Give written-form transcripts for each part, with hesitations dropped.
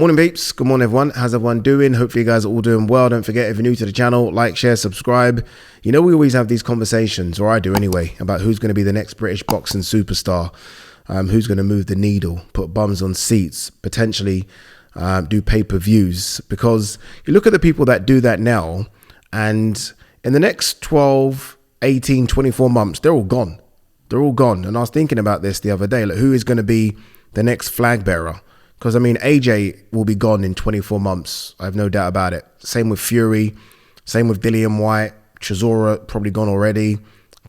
Morning peeps, good morning everyone, how's everyone doing? Hopefully you guys are all doing well. Don't forget, if you're new to the channel, like, share, subscribe. You know we always have these conversations, or I do anyway, about who's going to be the next British boxing superstar, who's going to move the needle, put bums on seats, potentially do pay-per-views. Because you look at the people that do that now, and in the next 12, 18, 24 months, they're all gone. They're all gone. And I was thinking about this the other day, like who is going to be the next flag bearer? Because, I mean, AJ will be gone in 24 months. I have no doubt about it. Same with Fury. Same with Dillian White. Chisora probably gone already.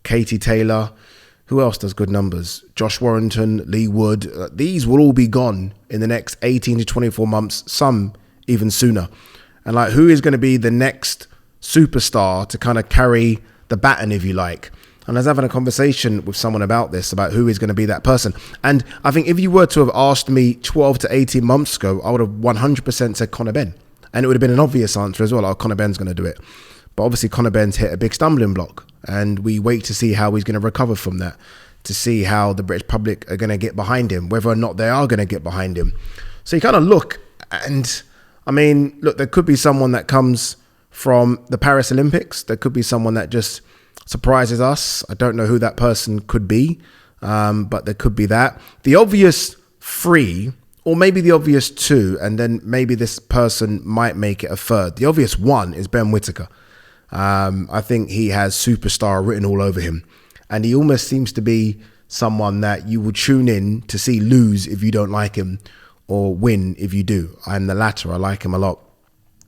Katie Taylor. Who else does good numbers? Josh Warrington, Lee Wood. These will all be gone in the next 18 to 24 months. Some even sooner. And, like, who is going to be the next superstar to kind of carry the baton, if you like? And I was having a conversation with someone about this, about who is going to be that person. And I think if you were to have asked me 12 to 18 months ago, I would have 100% said Conor Benn. And it would have been an obvious answer as well. Oh, Conor Benn's going to do it. But obviously Conor Benn's hit a big stumbling block. And we wait to see how he's going to recover from that, to see how the British public are going to get behind him, whether or not they are going to get behind him. So you kind of look, and I mean, look, there could be someone that comes from the Paris Olympics. There could be someone that just surprises us. I don't know who that person could be, but there could be that. The obvious three, or maybe the obvious two, and then maybe this person might make it a third. The obvious one is Ben Whittaker. I think he has superstar written all over him, and he almost seems to be someone that you will tune in to see lose if you don't like him, or win if you do. I'm the latter. I like him a lot.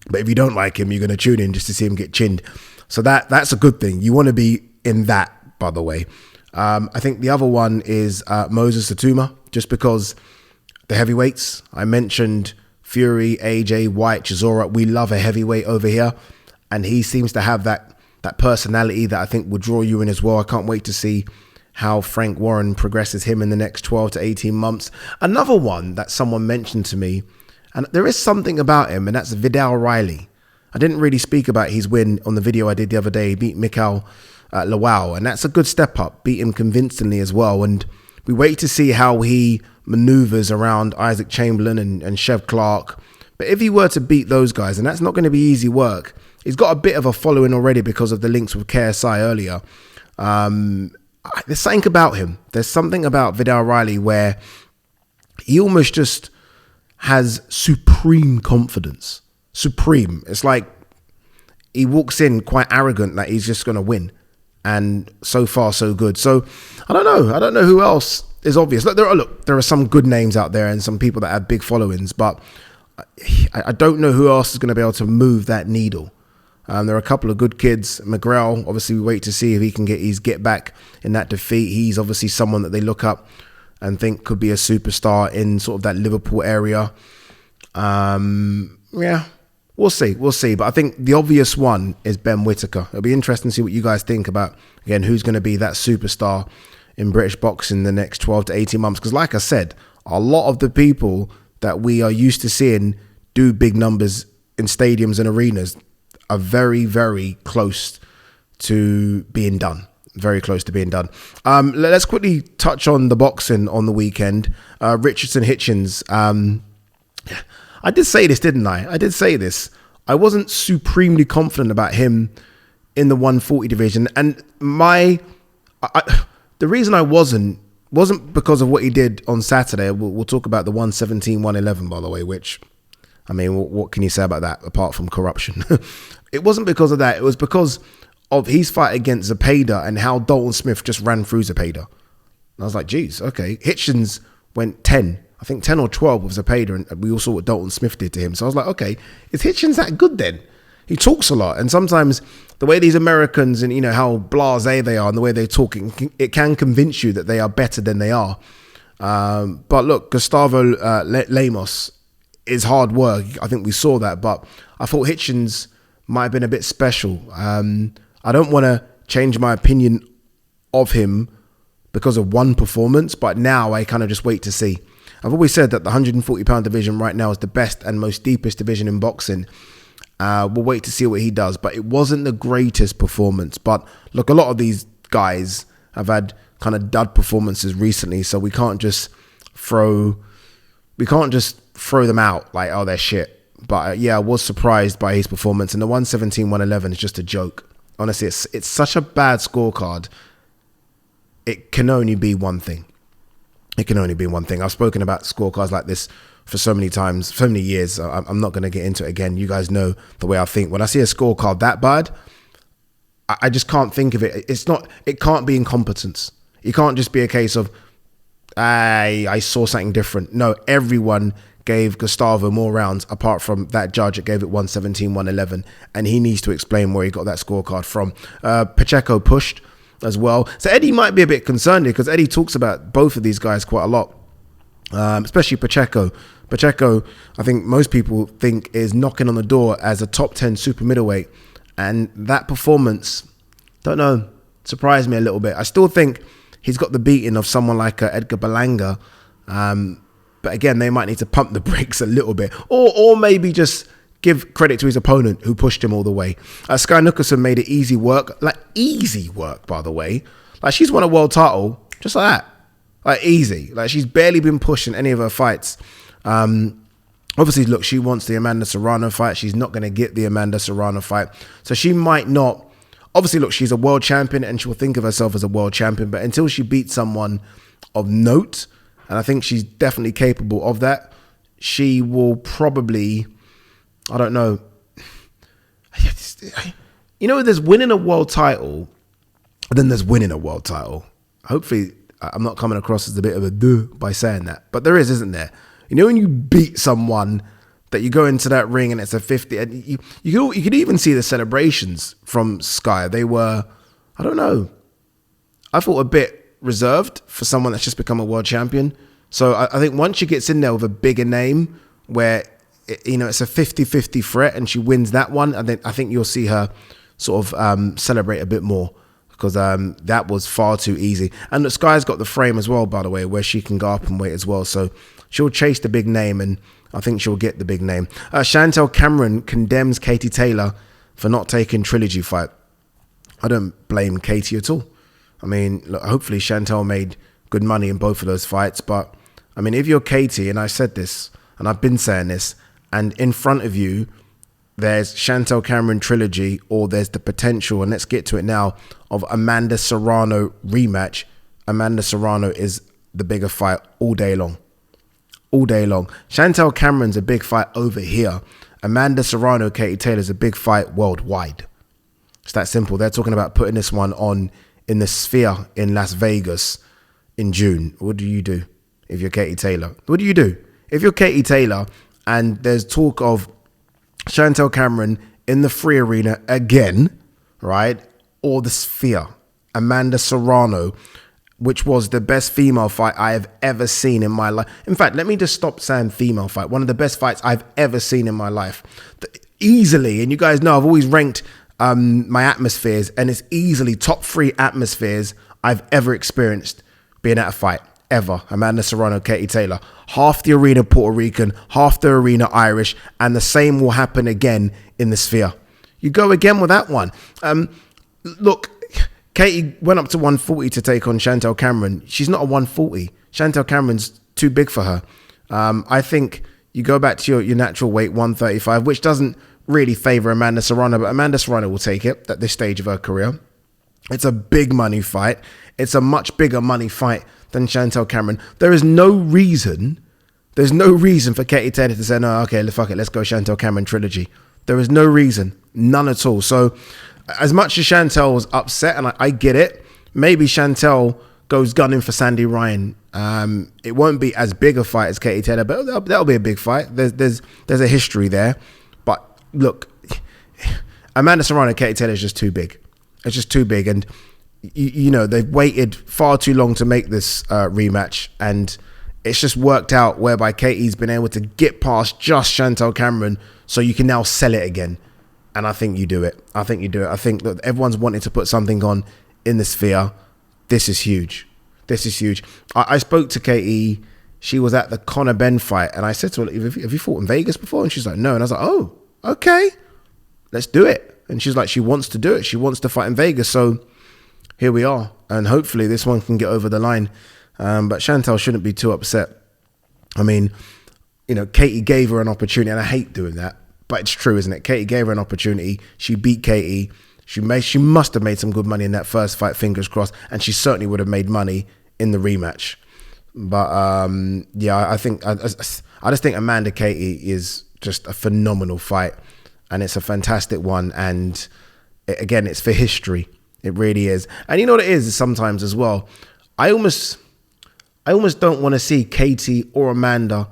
But if you don't like him, you're going to tune in just to see him get chinned. So that's a good thing. You want to be in that, by the way. I think the other one is Moses Satuma, just because the heavyweights. I mentioned Fury, AJ, White, Chisora. We love a heavyweight over here. And he seems to have that personality that I think will draw you in as well. I can't wait to see how Frank Warren progresses him in the next 12 to 18 months. Another one that someone mentioned to me, and there is something about him, and that's Vidal Riley. I didn't really speak about his win on the video I did the other day. He beat Mikhail Lawal, and that's a good step up. Beat him convincingly as well. And we wait to see how he maneuvers around Isaac Chamberlain and Chev Clarke. But if he were to beat those guys, and that's not going to be easy work, he's got a bit of a following already because of the links with KSI earlier. There's something about him. There's something about Vidal Riley where he almost just has supreme confidence. Supreme. It's like he walks in quite arrogant that he's just going to win. And so far, so good. So I don't know. I don't know who else is obvious. Look, there are some good names out there and some people that have big followings, but I don't know who else is going to be able to move that needle. There are a couple of good kids. McGrail, obviously we wait to see if he can get his get back in that defeat. He's obviously someone that they look up and think could be a superstar in sort of that Liverpool area. Yeah. We'll see. But I think the obvious one is Ben Whittaker. It'll be interesting to see what you guys think about, again, who's going to be that superstar in British boxing in the next 12 to 18 months. Because like I said, a lot of the people that we are used to seeing do big numbers in stadiums and arenas are very, very close to being done. Very close to being done. Let's quickly touch on the boxing on the weekend. Richardson Hitchens. I did say this, didn't I? I did say this. I wasn't supremely confident about him in the 140 division. And the reason I wasn't because of what he did on Saturday. We'll talk about the 117, 111, by the way, which, I mean, what can you say about that apart from corruption? It wasn't because of that. It was because of his fight against Zepeda and how Dalton Smith just ran through Zepeda. And I was like, geez, okay. Hitchens went 10. I think 10 or 12 with Zepeda, and we all saw what Dalton Smith did to him. So I was like, okay, is Hitchens that good then? He talks a lot, and sometimes the way these Americans and, you know, how blasé they are and the way they're talking, it can convince you that they are better than they are. But look, Gustavo Lamos is hard work. I think we saw that, but I thought Hitchens might have been a bit special. I don't want to change my opinion of him because of one performance, but now I kind of just wait to see. I've always said that the 140-pound division right now is the best and most deepest division in boxing. We'll wait to see what he does, but it wasn't the greatest performance. But look, a lot of these guys have had kind of dud performances recently, so we can't just throw them out like, oh, they're shit. But yeah, I was surprised by his performance. And the 117-111 is just a joke. Honestly, it's such a bad scorecard. It can only be one thing. It can only be one thing. I've spoken about scorecards like this for so many times, so many years. I'm not going to get into it again. You guys know the way I think. When I see a scorecard that bad, I just can't think of it. It can't be incompetence. It can't just be a case of, I saw something different. No, everyone gave Gustavo more rounds apart from that judge that gave it 117-111, and he needs to explain where he got that scorecard from. Pacheco pushed as well. So Eddie might be a bit concerned here because Eddie talks about both of these guys quite a lot, especially Pacheco. Pacheco, I think most people think is knocking on the door as a top 10 super middleweight, and that performance, don't know, surprised me a little bit. I still think he's got the beating of someone like Edgar Berlanga, but again, they might need to pump the brakes a little bit, or maybe just give credit to his opponent who pushed him all the way. Sky Nicholson made it easy work, by the way. Like, she's won a world title just like that, like easy. Like, she's barely been pushed in any of her fights. Obviously, look, she wants the Amanda Serrano fight. She's not going to get the Amanda Serrano fight, so she might not. Obviously, look, she's a world champion and she'll think of herself as a world champion, but until she beats someone of note, and I think she's definitely capable of that, she will probably, I don't know. You know, there's winning a world title, and then there's winning a world title. Hopefully, I'm not coming across as a bit of a duh by saying that, but there is, isn't there? You know, when you beat someone that you go into that ring and it's a 50, and you could even see the celebrations from Sky. They were, I don't know, I thought a bit reserved for someone that's just become a world champion. So I think once she gets in there with a bigger name where, it's a 50-50 threat and she wins that one, and then I think you'll see her sort of celebrate a bit more, because that was far too easy. And the Sky's got the frame as well, by the way, where she can go up and weight as well. So she'll chase the big name, and I think she'll get the big name. Chantel Cameron condemns Katie Taylor for not taking trilogy fight. I don't blame Katie at all. I mean, look, hopefully Chantel made good money in both of those fights. But, I mean, if you're Katie, and I said this, and I've been saying this, and in front of you, there's Chantel Cameron trilogy, or there's the potential, and let's get to it now, of Amanda Serrano rematch. Amanda Serrano is the bigger fight all day long. All day long. Chantel Cameron's a big fight over here. Amanda Serrano, Katie Taylor's a big fight worldwide. It's that simple. They're talking about putting this one on in the Sphere in Las Vegas in June. What do you do if you're Katie Taylor? What do you do if you're Katie Taylor and there's talk of Chantel Cameron in the Free Arena again, right? Or the Sphere, Amanda Serrano, which was the best female fight I have ever seen in my life. In fact, let me just stop saying female fight. One of the best fights I've ever seen in my life. Easily, and you guys know I've always ranked my atmospheres, and it's easily top 3 atmospheres I've ever experienced being at a fight, ever. Amanda Serrano, Katie Taylor. Half the arena Puerto Rican, half the arena Irish, and the same will happen again in the Sphere. You go again with that one. Look, Katie went up to 140 to take on Chantel Cameron. She's not a 140. Chantel Cameron's too big for her. I think you go back to your natural weight, 135, which doesn't really favour Amanda Serrano, but Amanda Serrano will take it at this stage of her career. It's a big money fight. It's a much bigger money fight than Chantel Cameron. There's no reason for Katie Taylor to say, no, okay, fuck it, let's go Chantel Cameron trilogy. There is no reason, none at all. So as much as Chantel was upset, and I get it, maybe Chantel goes gunning for Sandy Ryan. It won't be as big a fight as Katie Taylor, but that'll be a big fight. There's a history there. But look, Amanda Serrano and Katie Taylor is just too big. It's just too big, and you know they've waited far too long to make this rematch, and it's just worked out whereby Katie's been able to get past just Chantel Cameron, so you can now sell it again. And I think you do it. I think that everyone's wanting to put something on in the Sphere. This is huge. This is huge. I spoke to Katie. She was at the Conor Benn fight, and I said to her, have you fought in Vegas before? And she's like, no. And I was like, oh, okay, let's do it. And she's like, she wants to do it. She wants to fight in Vegas. So here we are. And hopefully this one can get over the line. But Chantel shouldn't be too upset. I mean, Katie gave her an opportunity, and I hate doing that, but it's true, isn't it? Katie gave her an opportunity. She beat Katie. She must have made some good money in that first fight, fingers crossed, and she certainly would have made money in the rematch. But I think I just think Amanda Katie is just a phenomenal fight, and it's a fantastic one. And again, it's for history. It really is. And you know what it is sometimes as well. I almost don't want to see Katie or Amanda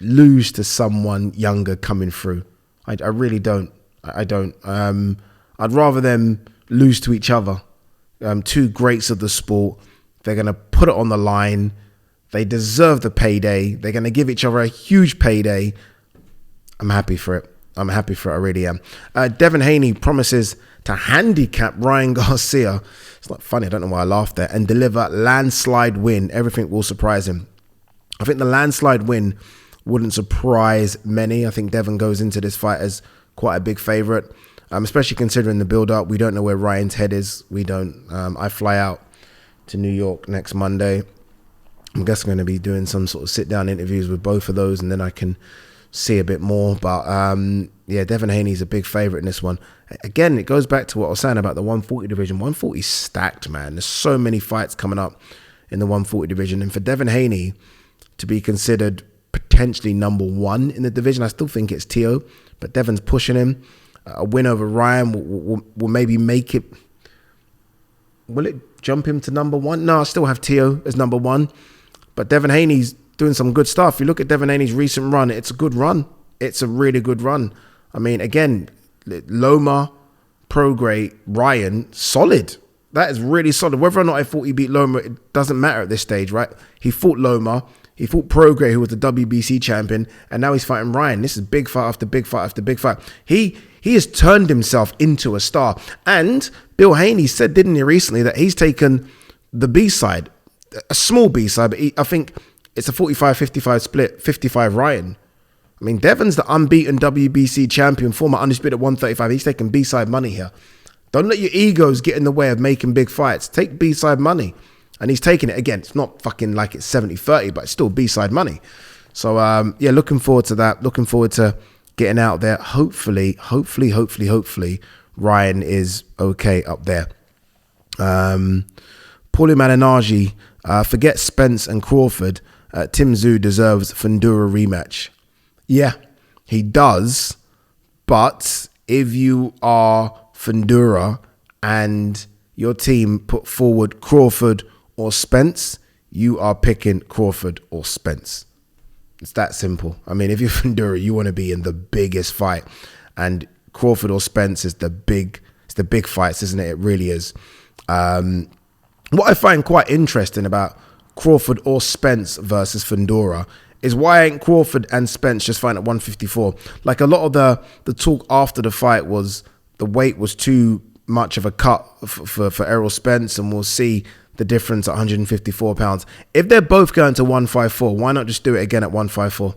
lose to someone younger coming through. I really don't. I don't. I'd rather them lose to each other. Two greats of the sport. They're going to put it on the line. They deserve the payday. They're going to give each other a huge payday. I'm happy for it. I really am. Devin Haney promises to handicap Ryan Garcia. It's not funny. I don't know why I laughed there. And deliver landslide win. Everything will surprise him. I think the landslide win wouldn't surprise many. I think Devin goes into this fight as quite a big favourite, especially considering the build-up. We don't know where Ryan's head is. We don't. I fly out to New York next Monday. I'm guessing I'm going to be doing some sort of sit-down interviews with both of those, and then I can see a bit more. But Devin Haney's a big favourite in this one. Again, it goes back to what I was saying about the 140 division. 140 stacked, man. There's so many fights coming up in the 140 division, and for Devin Haney to be considered potentially number one in the division, I still think it's Tio, but Devin's pushing him. A win over Ryan will maybe make it. Will it jump him to number one? No, I still have Tio as number one. But Devin Haney's doing some good stuff. You look at Devin Haney's recent run, it's a good run. It's a really good run. I mean, again, Loma, Prograde, Ryan, solid. That is really solid. Whether or not I thought he beat Loma, it doesn't matter at this stage, right? He fought Loma. He fought Prograde, who was the WBC champion, and now he's fighting Ryan. This is big fight after big fight after big fight. He has turned himself into a star. And Bill Haney said, didn't he, recently, that he's taken the B-side, a small B-side, but I think it's a 45-55 split, 55 Ryan. I mean, Devin's the unbeaten WBC champion, former undisputed at 135. He's taking B-side money here. Don't let your egos get in the way of making big fights. Take B-side money. And he's taking it. Again, it's not fucking like it's 70-30, but it's still B-side money. So, looking forward to that. Looking forward to getting out there. Hopefully, Ryan is okay up there. Paulie Malignaggi, forget Spence and Crawford. Tim Tszyu deserves Fundura rematch. Yeah, he does. But if you are Fundura and your team put forward Crawford or Spence, you are picking Crawford or Spence. It's that simple. I mean, if you're Fundura, you want to be in the biggest fight, and Crawford or Spence is the big fights, isn't it? It really is. What I find quite interesting about Crawford or Spence versus Fundura is why ain't Crawford and Spence just fighting at 154? Like, a lot of the talk after the fight was the weight was too much of a cut for Errol Spence, and we'll see the difference at 154 pounds. If they're both going to 154, why not just do it again at 154?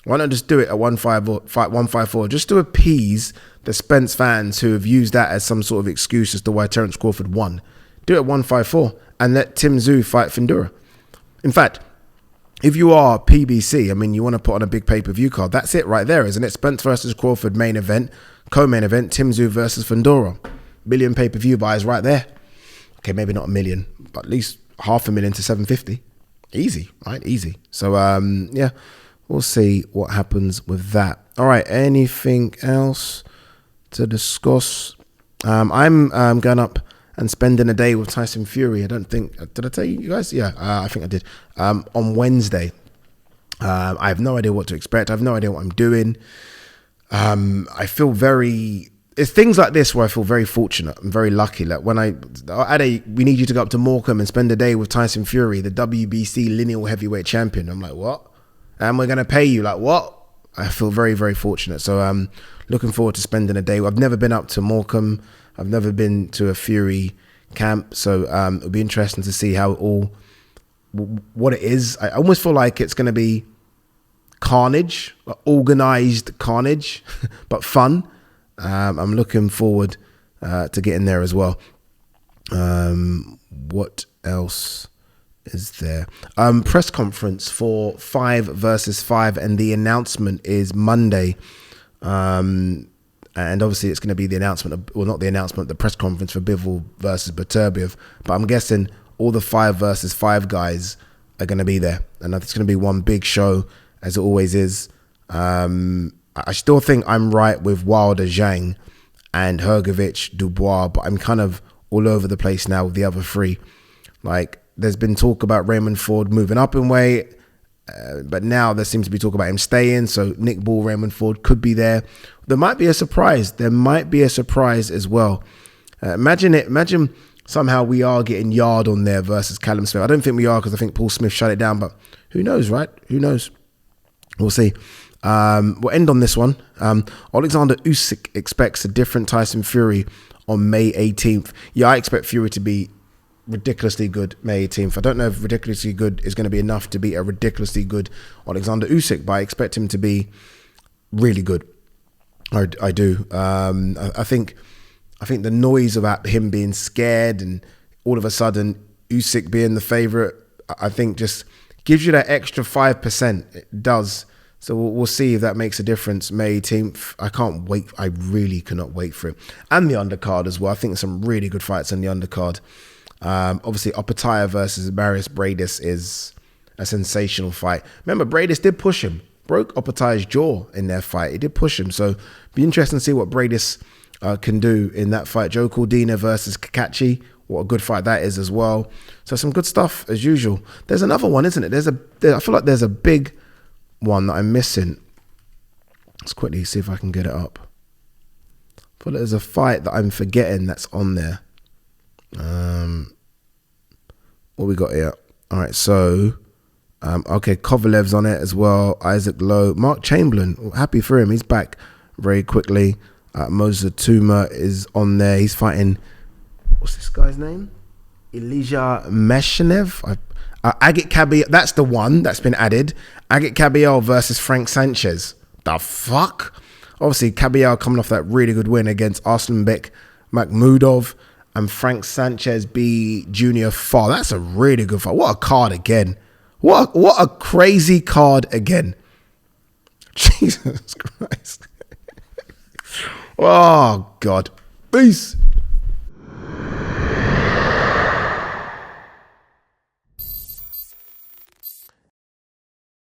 Why not just do it at 154? Just to appease the Spence fans who have used that as some sort of excuse as to why Terence Crawford won. Do it at 154 and let Tim Tszyu fight Fundura. In fact, if you are PBC, I mean, you want to put on a big pay-per-view card, that's it right there, isn't it? Spence versus Crawford main event, co-main event, Tim Tszyu versus Fundura. Million pay-per-view buys right there. Okay, maybe not 1 million, but at least 500,000 to 750. Easy, right? Easy. So, we'll see what happens with that. All right, anything else to discuss? I'm going up and spending a day with Tyson Fury. I don't think, did I tell you guys? Yeah, I think I did. On Wednesday. I have no idea what to expect. I have no idea what I'm doing. I feel it's things like this where I feel very fortunate. I'm very lucky. Like when we need you to go up to Morecambe and spend a day with Tyson Fury, the WBC lineal heavyweight champion. I'm like, what? And we're going to pay you. Like, what? I feel very, very fortunate. So I'm looking forward to spending a day. I've never been up to Morecambe. I've never been to a Fury camp. So it'll be interesting to see what it is. I almost feel like it's going to be carnage, organized carnage, but fun. I'm looking forward to getting there as well. What else is there. Press conference for 5 versus 5, and the announcement is Monday. And obviously it's going to be the announcement, not the announcement, the press conference for Bivol versus Beterbiev. But I'm guessing all the 5 versus 5 guys are going to be there. And it's going to be one big show, as it always is. I still think I'm right with Wilder, Zhang, and Hrgovic, Dubois, but I'm kind of all over the place now with the other 3. Like, there's been talk about Raymond Ford moving up in weight, but now there seems to be talk about him staying. So Nick Ball, Raymond Ford could be there. There might be a surprise. There might be a surprise as well. Imagine somehow we are getting Yard on there versus Callum Smith. I don't think we are, because I think Paul Smith shut it down, but who knows, right? Who knows? We'll see. We'll end on this one. Alexander Usyk expects a different Tyson Fury on May 18th. Yeah, I expect Fury to be ridiculously good May 18th. I don't know if ridiculously good is going to be enough to beat a ridiculously good Alexander Usyk, but I expect him to be really good. I do. I think the noise about him being scared and all of a sudden Usyk being the favourite, I think just gives you that extra 5%. It does. So we'll see if that makes a difference May 18th. I can't wait. I really cannot wait for it. And the undercard as well. I think there's some really good fights on the undercard. Obviously, Opetaya versus Marius Bradis is a sensational fight. Remember, Bradis did push him. Broke Opetaya's jaw in their fight. He did push him. So be interesting to see what Bradis can do in that fight. Joe Cordina versus Kakachi. What a good fight that is as well. So some good stuff as usual. There's another one, isn't it? I feel like there's a big one that I'm missing. Let's quickly see if I can get it up. I feel like there's a fight that I'm forgetting that's on there. What we got here? All right, so okay, Kovalev's on it as well. Isaac Lowe, Mark Chamberlain, happy for him. He's back very quickly. Moza Tuma is on there. He's fighting, what's this guy's name? Elijah Meshenev. Agit Kabiel, that's the one that's been added. Agit Kabiel versus Frank Sanchez. The fuck? Obviously, Kabiel coming off that really good win against Arslanbek Makhmudov, and Frank Sanchez B. Junior Farr. That's a really good fight. What a card again. What a crazy card again. Jesus Christ. Oh, God. Peace.